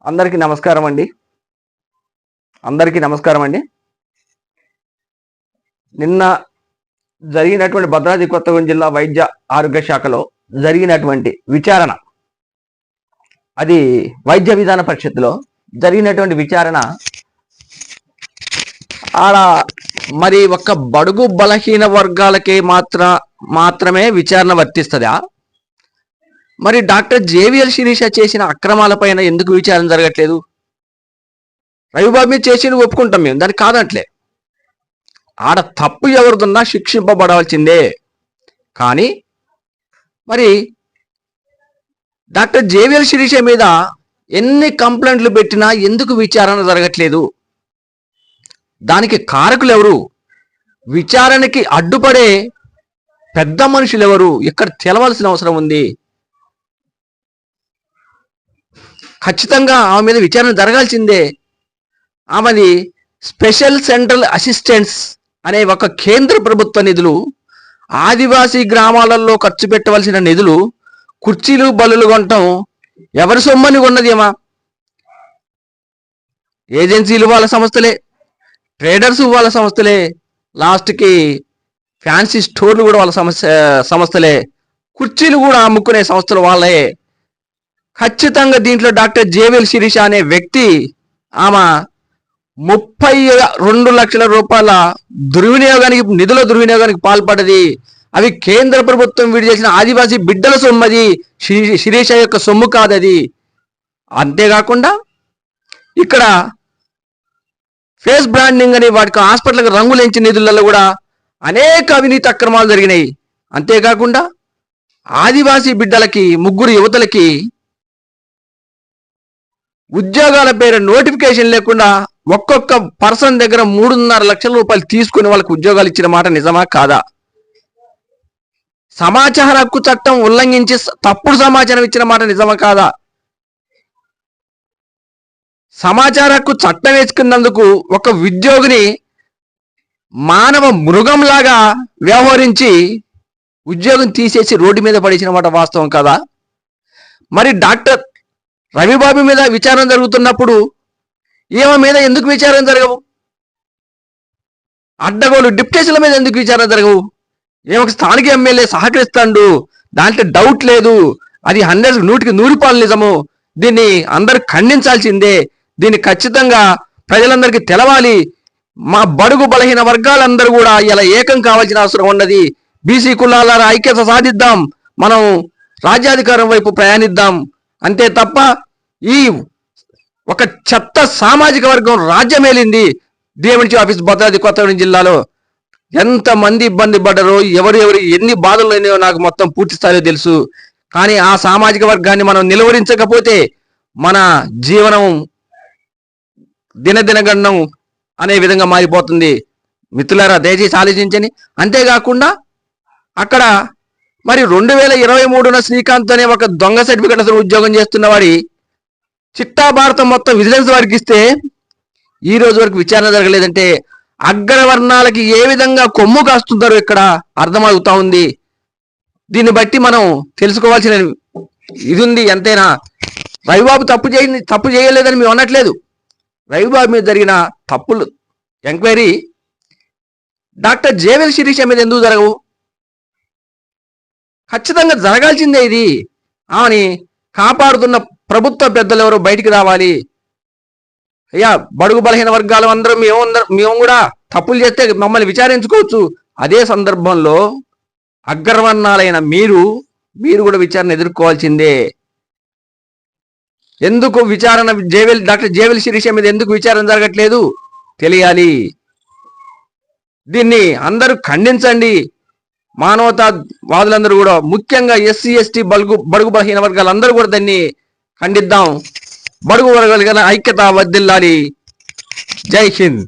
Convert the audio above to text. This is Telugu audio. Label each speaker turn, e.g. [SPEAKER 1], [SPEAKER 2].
[SPEAKER 1] అందరికీ నమస్కారం అండి. నిన్న జరిగినటువంటి భద్రాద్రి కొత్తగూడెం జిల్లా వైద్య ఆరోగ్య శాఖలో జరిగినటువంటి విచారణ, అది వైద్య విధాన పరిషత్తులో జరిగినటువంటి విచారణ, ఆడ మరి ఒక్క బడుగు బలహీన వర్గాలకే మాత్రమే విచారణ వర్తిస్తుందా? మరి డాక్టర్ జేవిఎల్ శిరీష చేసిన అక్రమాలపైన ఎందుకు విచారణ జరగట్లేదు? రవిబాబు మీద చేసి ఒప్పుకుంటాం మేము, దానికి కాదంటలే. ఆడ తప్పు ఎవరిదన్నా శిక్షింపబడవలసిందే. కానీ మరి డాక్టర్ జేవిఎల్ శిరీష మీద ఎన్ని కంప్లైంట్లు పెట్టినా ఎందుకు విచారణ జరగట్లేదు? దానికి కారకులు ఎవరు? విచారణకి అడ్డుపడే పెద్ద మనుషులు ఎవరు? ఇక్కడ తెలవాల్సిన అవసరం ఉంది. ఖచ్చితంగా ఆమె మీద విచారణ జరగాల్సిందే. ఆమెది స్పెషల్ సెంట్రల్ అసిస్టెంట్స్ అనే ఒక కేంద్ర ప్రభుత్వ నిధులు, ఆదివాసీ గ్రామాలలో ఖర్చు పెట్టవలసిన నిధులు, కుర్చీలు బల్లులు కొనటం ఎవరి సొమ్మని ఉన్నది? ఏమా ఏజెన్సీలు వాళ్ళ సంస్థలే, ట్రేడర్స్ వాళ్ళ సంస్థలే, లాస్ట్కి ఫ్యాన్సీ స్టోర్లు కూడా వాళ్ళ సంస్థలే, కుర్చీలు కూడా అమ్ముకునే సంస్థలు వాళ్ళే. ఖచ్చితంగా దీంట్లో డాక్టర్ జేవిఎల్ శిరీష అనే వ్యక్తి ఆమె 32 లక్షల రూపాయల నిధుల దుర్వినియోగానికి పాల్పడ్డది. అవి కేంద్ర ప్రభుత్వం విడుదల చేసిన ఆదివాసీ బిడ్డల సొమ్మది, శిరీష యొక్క సొమ్ము కాదది. అంతేకాకుండా ఇక్కడ ఫేస్ బ్రాండింగ్ అని వాటికి హాస్పిటల్కి రంగులేంచిన నిధులలో కూడా అనేక అవినీతి అక్రమాలు జరిగినాయి. అంతేకాకుండా ఆదివాసీ బిడ్డలకి, 3 యువతలకి ఉద్యోగాల పేరు నోటిఫికేషన్ లేకుండా ఒక్కొక్క పర్సన్ దగ్గర 3.5 లక్షల రూపాయలు తీసుకుని వాళ్ళకి ఉద్యోగాలు ఇచ్చిన మాట నిజమా కాదా? సమాచార హక్కు చట్టం ఉల్లంఘించి తప్పుడు సమాచారం ఇచ్చిన మాట నిజమా కాదా? సమాచార హక్కు చట్టం వేసుకున్నందుకు ఒక ఉద్యోగిని మానవ మృగంలాగా వ్యవహరించి ఉద్యోగం తీసేసి రోడ్డు మీద పడేసిన మాట వాస్తవం కాదా? మరి డాక్టర్ రవిబాబు మీద విచారణ జరుగుతున్నప్పుడు ఈమె మీద ఎందుకు విచారణ జరగవు? అడ్డగోలు డిప్యూటీల మీద ఎందుకు విచారణ జరగవు? ఈమెకు స్థానిక ఎమ్మెల్యే సహకరిస్తాడు, దాంట్లో డౌట్ లేదు. అది 100కి 100 నిజము. దీన్ని అందరూ ఖండించాల్సిందే. దీన్ని ఖచ్చితంగా ప్రజలందరికీ తెలవాలి. మా బడుగు బలహీన వర్గాలందరూ కూడా ఇలా ఏకం కావాల్సిన అవసరం ఉన్నది. బీసీ కులాల ఐక్యత సాధిద్దాం, మనం రాజ్యాధికారం వైపు ప్రయాణిద్దాం. అంతే తప్ప ఈ ఒక చెత్త సామాజిక వర్గం రాజ్యమేలింది. డిఎంహెచ్ ఆఫీస్ భద్రాద్రి కొత్తగూడెం జిల్లాలో ఎంతమంది ఇబ్బంది పడ్డారో, ఎవరు ఎన్ని బాధలు అయినాయో నాకు మొత్తం పూర్తి స్థాయిలో తెలుసు. కానీ ఆ సామాజిక వర్గాన్ని మనం నిలువరించకపోతే మన జీవనం దినదినగండం అనే విధంగా మారిపోతుంది. మిత్రులారా, దయచేసి ఆలోచించండి. అంతేకాకుండా అక్కడ మరి 2023 శ్రీకాంత్ అనే ఒక దొంగ సర్టిఫికెట్ అసలు ఉద్యోగం చేస్తున్న వాడి చిట్టా భారతం మొత్తం విజిలెన్స్ వారికి ఇస్తే ఈ రోజు వరకు విచారణ జరగలేదంటే అగ్రవర్ణాలకి ఏ విధంగా కొమ్ము కాస్తుంటారో ఇక్కడ అర్థమవుతా ఉంది. దీన్ని బట్టి మనం తెలుసుకోవాల్సిన ఇది ఉంది. ఎంతైనా రవిబాబు తప్పు చేయలేదని మేము అనట్లేదు. రవిబాబు మీద జరిగిన తప్పులు ఎంక్వైరీ డాక్టర్ జేవిఎల్ శిరీష మీద ఎందుకు జరగవు? ఖచ్చితంగా జరగాల్సిందే. ఇది ఆమెని కాపాడుతున్న ప్రభుత్వ పెద్దలు ఎవరో బయటికి రావాలి. అయ్యా, బడుగు బలహీన వర్గాలు అందరం మేము కూడా తప్పులు చేస్తే మమ్మల్ని విచారించుకోవచ్చు. అదే సందర్భంలో అగ్రవర్ణాలైన మీరు కూడా విచారణ ఎదుర్కోవాల్సిందే. ఎందుకు విచారణ డాక్టర్ జేవిఎల్ శిరీష మీద ఎందుకు విచారణ జరగట్లేదు తెలియాలి. దీన్ని అందరూ ఖండించండి. మానవతావాదులందరూ కూడా, ముఖ్యంగా ఎస్సీ ఎస్టీ బడుగు బలహీన వర్గాలందరూ కూడా దాన్ని ఖండిద్దాం. బడుగు వర్గాల ఐక్యత వర్ధిల్లాలి. జై హింద్.